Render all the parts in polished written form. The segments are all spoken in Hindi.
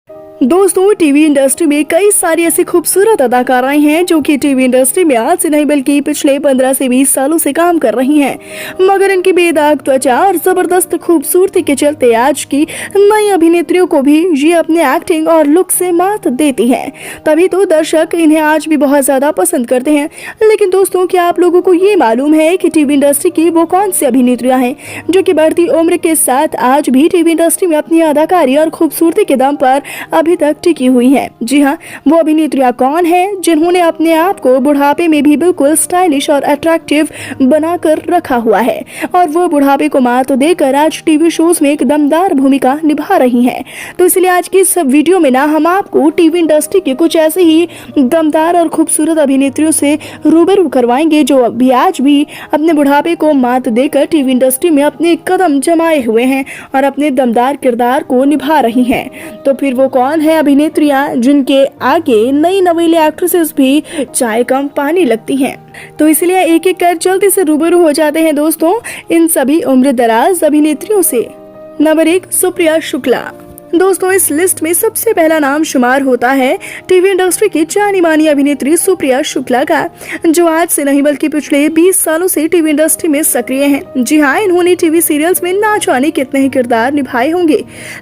दोस्तों, टीवी इंडस्ट्री में कई सारी ऐसी खूबसूरत अदाकाराएं हैं जो कि टीवी इंडस्ट्री में आज से नहीं बल्कि पिछले 15 से 20 सालों से काम कर रही हैं, मगर इनकी बेदाग त्वचा और जबरदस्त खूबसूरती के चलते आज की नई अभिनेत्रियों को भी ये अपने एक्टिंग और लुक से मात देती हैं। तभी तो दर्शक इन्हें आज भी बहुत ज्यादा पसंद करते हैं। लेकिन दोस्तों, क्या आप लोगों को ये मालूम है कि टीवी इंडस्ट्री की वो कौन सी अभिनेत्रियां हैं जो कि बढ़ती उम्र के साथ आज भी टीवी इंडस्ट्री में अपनी अदाकारी और खूबसूरती के दम पर अभी तक टिकी हुई है? जी हाँ, वो अभिनेत्रियां कौन हैं जिन्होंने अपने आप को बुढ़ापे में भी बिल्कुल स्टाइलिश और अट्रैक्टिव बनाकर रखा हुआ है और वो बुढ़ापे को मात देकर आज टीवी शोज में एक दमदार भूमिका निभा रही हैं। तो इसलिए आज की इस वीडियो में ना हम आपको टीवी इंडस्ट्री के कुछ ऐसे ही दमदार और खूबसूरत अभिनेत्रियों से रूबरू करवाएंगे जो अभी आज भी अपने बुढ़ापे को मात देकर टीवी इंडस्ट्री में अपने कदम जमाए हुए हैं और अपने दमदार किरदार को निभा रही हैं। तो फिर वो कौन है अभिनेत्रियां जिनके आगे नई नवेली एक्ट्रेसेस भी चाय कम पानी लगती हैं? तो इसलिए एक एक कर जल्दी से रूबरू हो जाते हैं दोस्तों इन सभी उम्रदराज अभिनेत्रियों से। नंबर 1, सुप्रिया शुक्ला। दोस्तों, इस लिस्ट में सबसे पहला नाम शुमार होता है टीवी इंडस्ट्री की जानी मानी अभिनेत्री सुप्रिया शुक्ला का, जो आज से नहीं बल्कि पिछले 20 सालों से टीवी इंडस्ट्री में सक्रिय हैं। जी हाँ, इन्होंने टीवी सीरियल्स में ना जाने कितने ही किरदार निभाए होंगे,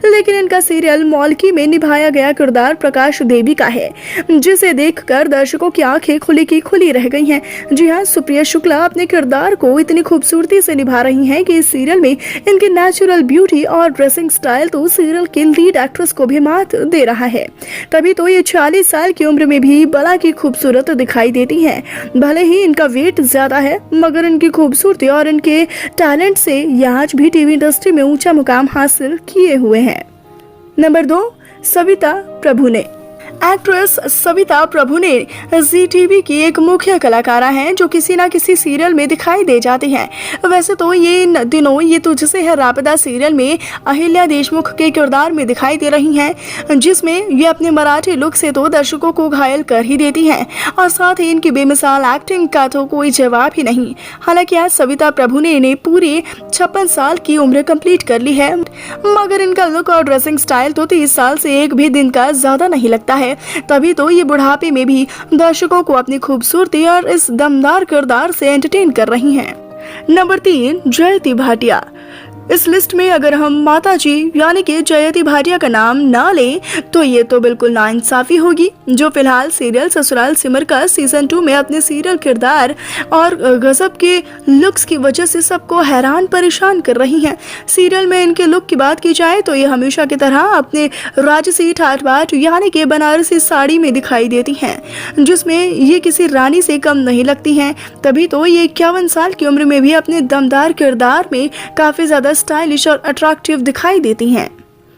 लेकिन इनका सीरियल मौलकी में निभाया गया किरदार प्रकाश देवी का है, जिसे देखकर दर्शकों की आंखें खुली की खुली रह गई हैं। जी हाँ, सुप्रिया शुक्ला अपने किरदार को इतनी खूबसूरती से निभा रही हैं कि इस सीरियल में इनकी नेचुरल ब्यूटी और ड्रेसिंग स्टाइल तो सीरियल के लीड एक्ट्रेस को भी मात दे रहा है। तभी तो ये 40 साल की उम्र में भी बला की खूबसूरत दिखाई देती हैं। भले ही इनका वेट ज्यादा है, मगर इनकी खूबसूरती और इनके टैलेंट से ये आज भी टीवी इंडस्ट्री में ऊंचा मुकाम हासिल किए हुए हैं। नंबर 2, सविता प्रभुने। एक्ट्रेस सविता प्रभुने जी टीवी की एक मुख्य कलाकारा हैं जो किसी ना किसी सीरियल में दिखाई दे जाती हैं। वैसे तो ये इन दिनों ये तुझसे है रापदा सीरियल में अहिल्या देशमुख के किरदार में दिखाई दे रही हैं, जिसमें ये अपने मराठी लुक से तो दर्शकों को घायल कर ही देती हैं और साथ ही इनकी बेमिसाल एक्टिंग का तो कोई जवाब ही नहीं। हालांकि आज सविता प्रभुने ने पूरे 56 साल की उम्र कंप्लीट कर ली है, मगर इनका लुक और ड्रेसिंग स्टाइल तो 30 साल से एक भी दिन का ज्यादा नहीं लगता है। तभी तो ये बुढ़ापे में भी दर्शकों को अपनी खूबसूरती और इस दमदार किरदार से एंटरटेन कर रही हैं। नंबर 3, जयती भाटिया। इस लिस्ट में अगर हम माता जी यानी कि जयती भाटिया का नाम ना लें तो ये तो बिल्कुल नाइंसाफी होगी, जो फिलहाल सीरियल ससुराल सिमर का सीजन 2 में अपने सीरियल किरदार और गजब के लुक्स की वजह से सबको हैरान परेशान कर रही हैं। सीरियल में इनके लुक की बात की जाए तो ये हमेशा की तरह अपने राजसी ठाट बाट यानी कि बनारसी साड़ी में दिखाई देती हैं, जिसमें ये किसी रानी से कम नहीं लगती हैं। तभी तो ये 51 साल की उम्र में भी अपने दमदार किरदार में काफी ज्यादा स्टाइलिश और अट्रैक्टिव दिखाई देती हैं।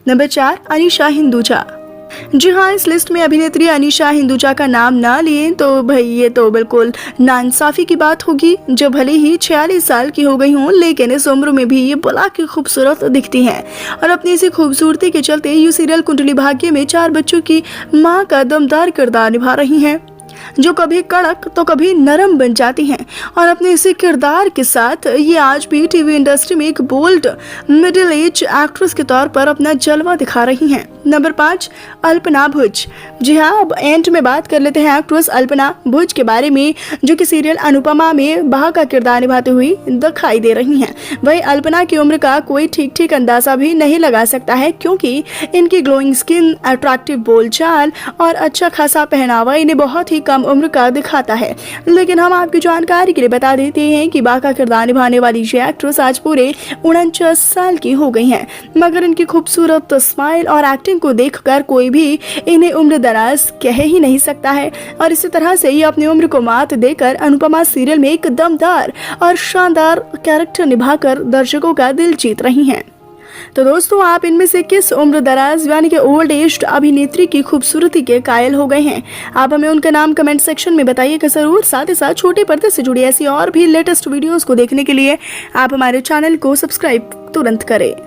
नंबर 4, अनीशा हिंदुजा। जी हाँ, इस लिस्ट में अभिनेत्री अनीशा हिंदुजा का नाम ना लिए तो भाई ये तो बिल्कुल नाइंसाफी की बात होगी, जो भले ही 46 साल की हो गई हों, लेकिन इस उम्र में भी ये बला की खूबसूरत दिखती हैं और अपनी इसी खूबसूरती के चलते ये सीरियल कुंडली भाग्य में 4 बच्चों की माँ का दमदार किरदार निभा रही हैं, जो कभी कड़क तो कभी नरम बन जाती हैं और अपने इसी किरदार के साथ ये आज भी टीवी इंडस्ट्री में एक बोल्ड मिडिल एज एक्ट्रेस के तौर पर अपना जलवा दिखा रही हैं। नंबर 5, अल्पना भुज। जी हाँ, अब एंड में बात कर लेते हैं एक्ट्रेस अल्पना भुज के बारे में, जो कि सीरियल अनुपमा में बहा का किरदार निभाते हुए दिखाई दे रही हैं। वही अल्पना की उम्र का कोई ठीक अंदाजा भी नहीं लगा सकता है, क्योंकि इनकी ग्लोइंग स्किन, अट्रैक्टिव बोलचाल और अच्छा खासा पहनावा इन्हें बहुत ही कम उम्र का दिखाता है। लेकिन हम आपकी जानकारी के लिए बता देते हैं कि बा का किरदार निभाने वाली ये एक्ट्रेस आज पूरे 49 साल की हो गई हैं, मगर इनकी खूबसूरत स्माइल और एक्टिंग को देखकर कोई भी इन्हें उम्र दराज कह ही नहीं सकता है और इसी तरह से ये अपनी उम्र को मात देकर अनुपमा सीरियल में एक दमदार और शानदार कैरेक्टर निभाकर दर्शकों का दिल जीत रही हैं। तो दोस्तों, आप इनमें से किस उम्र दराज यानी कि ओल्ड एज अभिनेत्री की खूबसूरती के कायल हो गए हैं? आप हमें उनका नाम कमेंट सेक्शन में बताइएगा जरूर। साथ ही साथ छोटे पर्दे से जुड़ी ऐसी और भी लेटेस्ट वीडियोस को देखने के लिए आप हमारे चैनल को सब्सक्राइब तुरंत करें।